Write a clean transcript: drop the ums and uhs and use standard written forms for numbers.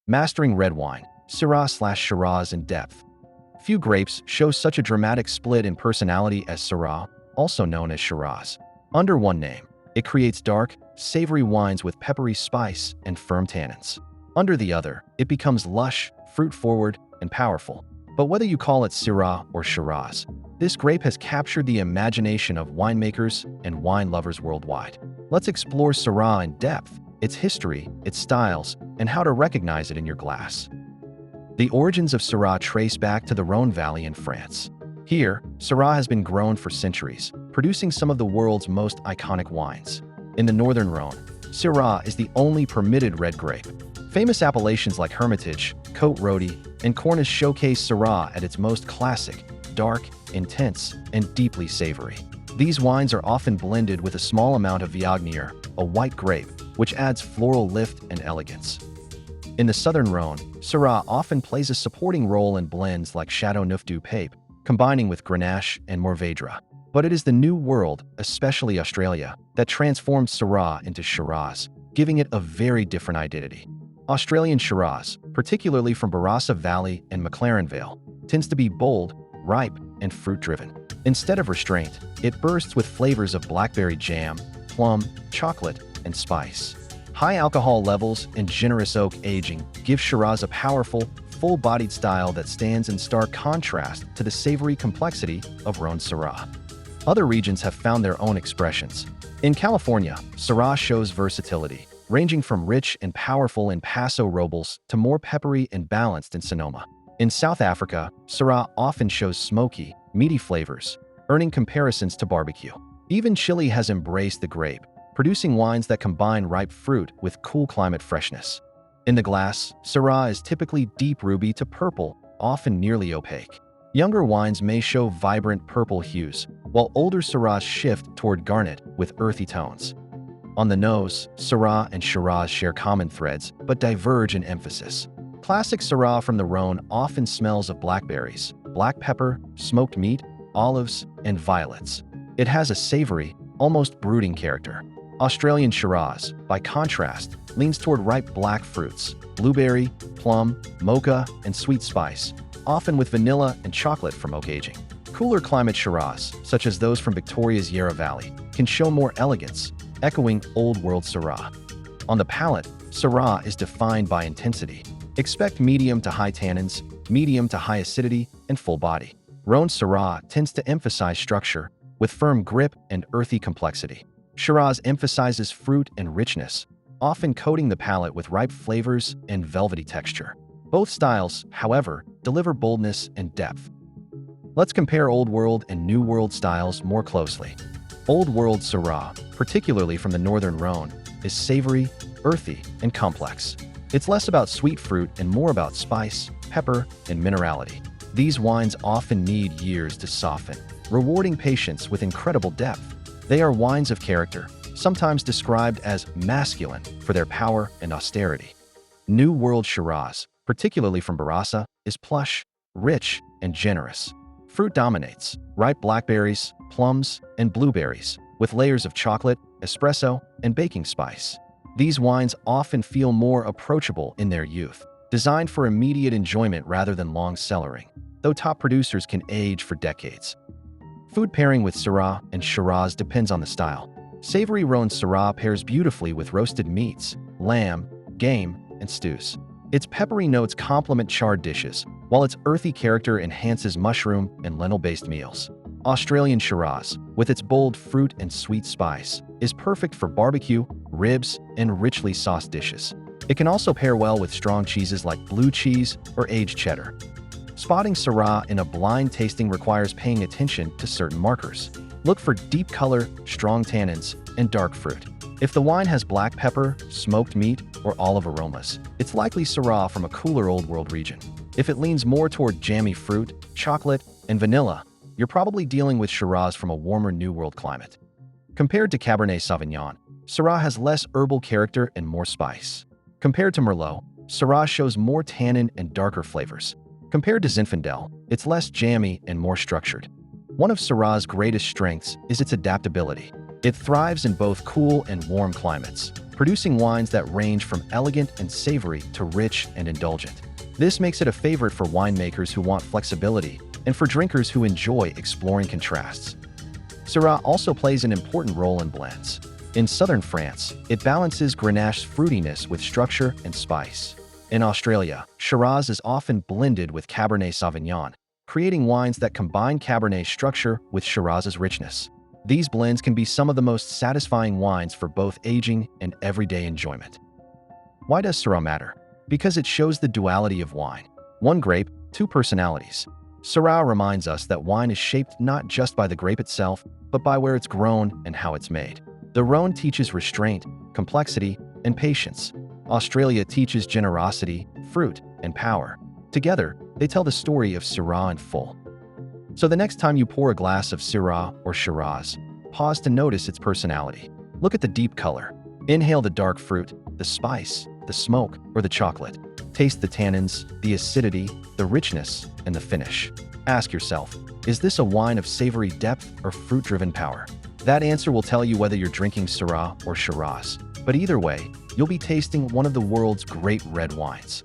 Mastering red wine, Syrah/Shiraz in depth. Few grapes show such a dramatic split in personality as Syrah, also known as Shiraz. Under one name, it creates dark, savory wines with peppery spice and firm tannins. Under the other, it becomes lush, fruit-forward, and powerful. But whether you call it Syrah or Shiraz, this grape has captured the imagination of winemakers and wine lovers worldwide. Let's explore Syrah in depth, its history, its styles, and how to recognize it in your glass. The origins of Syrah trace back to the Rhône Valley in France. Here, Syrah has been grown for centuries, producing some of the world's most iconic wines. In the northern Rhône, Syrah is the only permitted red grape. Famous appellations like Hermitage, Côte Rôtie, and Corniche showcase Syrah at its most classic, dark, intense, and deeply savory. These wines are often blended with a small amount of Viognier, a white grape, which adds floral lift and elegance. In the southern Rhône, Syrah often plays a supporting role in blends like Châteauneuf du Pape, combining with Grenache and Mourvèdre. But it is the New World, especially Australia, that transformed Syrah into Shiraz, giving it a very different identity. Australian Shiraz, particularly from Barossa Valley and McLaren Vale, tends to be bold, ripe, and fruit-driven. Instead of restraint, it bursts with flavors of blackberry jam, plum, chocolate, and spice. High alcohol levels and generous oak aging give Shiraz a powerful, full-bodied style that stands in stark contrast to the savory complexity of Rhône Syrah. Other regions have found their own expressions. In California, Syrah shows versatility, ranging from rich and powerful in Paso Robles to more peppery and balanced in Sonoma. In South Africa, Syrah often shows smoky, meaty flavors, earning comparisons to barbecue. Even Chile has embraced the grape, producing wines that combine ripe fruit with cool climate freshness. In the glass, Syrah is typically deep ruby to purple, often nearly opaque. Younger wines may show vibrant purple hues, while older Syrahs shift toward garnet with earthy tones. On the nose, Syrah and Shiraz share common threads, but diverge in emphasis. Classic Syrah from the Rhône often smells of blackberries, black pepper, smoked meat, olives, and violets. It has a savory, almost brooding character. Australian Shiraz, by contrast, leans toward ripe black fruits, blueberry, plum, mocha, and sweet spice, often with vanilla and chocolate from oak aging. Cooler climate Shiraz, such as those from Victoria's Yarra Valley, can show more elegance, echoing Old World Syrah. On the palate, Syrah is defined by intensity. Expect medium to high tannins, medium to high acidity, and full body. Rhône Syrah tends to emphasize structure, with firm grip and earthy complexity. Shiraz emphasizes fruit and richness, often coating the palate with ripe flavors and velvety texture. Both styles, however, deliver boldness and depth. Let's compare Old World and New World styles more closely. Old World Syrah, particularly from the northern Rhône, is savory, earthy, and complex. It's less about sweet fruit and more about spice, pepper, and minerality. These wines often need years to soften, rewarding patience with incredible depth. They are wines of character, sometimes described as masculine for their power and austerity. New World Shiraz, particularly from Barossa, is plush, rich, and generous. Fruit dominates, ripe blackberries, plums, and blueberries, with layers of chocolate, espresso, and baking spice. These wines often feel more approachable in their youth, designed for immediate enjoyment rather than long cellaring, though top producers can age for decades. Food pairing with Syrah and Shiraz depends on the style. Savory Rhône Syrah pairs beautifully with roasted meats, lamb, game, and stews. Its peppery notes complement charred dishes, while its earthy character enhances mushroom and lentil-based meals. Australian Shiraz, with its bold fruit and sweet spice, is perfect for barbecue, ribs, and richly sauced dishes. It can also pair well with strong cheeses like blue cheese or aged cheddar. Spotting Syrah in a blind tasting requires paying attention to certain markers. Look for deep color, strong tannins, and dark fruit. If the wine has black pepper, smoked meat, or olive aromas, it's likely Syrah from a cooler Old World region. If it leans more toward jammy fruit, chocolate, and vanilla, you're probably dealing with Shiraz from a warmer New World climate. Compared to Cabernet Sauvignon, Syrah has less herbal character and more spice. Compared to Merlot, Syrah shows more tannin and darker flavors. Compared to Zinfandel, it's less jammy and more structured. One of Syrah's greatest strengths is its adaptability. It thrives in both cool and warm climates, producing wines that range from elegant and savory to rich and indulgent. This makes it a favorite for winemakers who want flexibility and for drinkers who enjoy exploring contrasts. Syrah also plays an important role in blends. In southern France, it balances Grenache's fruitiness with structure and spice. In Australia, Shiraz is often blended with Cabernet Sauvignon, creating wines that combine Cabernet's structure with Shiraz's richness. These blends can be some of the most satisfying wines for both aging and everyday enjoyment. Why does Syrah matter? Because it shows the duality of wine. One grape, two personalities. Syrah reminds us that wine is shaped not just by the grape itself, but by where it's grown and how it's made. The Rhone teaches restraint, complexity, and patience. Australia teaches generosity, fruit, and power. Together, they tell the story of Syrah in full. So the next time you pour a glass of Syrah or Shiraz, pause to notice its personality. Look at the deep color. Inhale the dark fruit, the spice, the smoke, or the chocolate. Taste the tannins, the acidity, the richness, and the finish. Ask yourself, is this a wine of savory depth or fruit-driven power? That answer will tell you whether you're drinking Syrah or Shiraz. But either way, you'll be tasting one of the world's great red wines.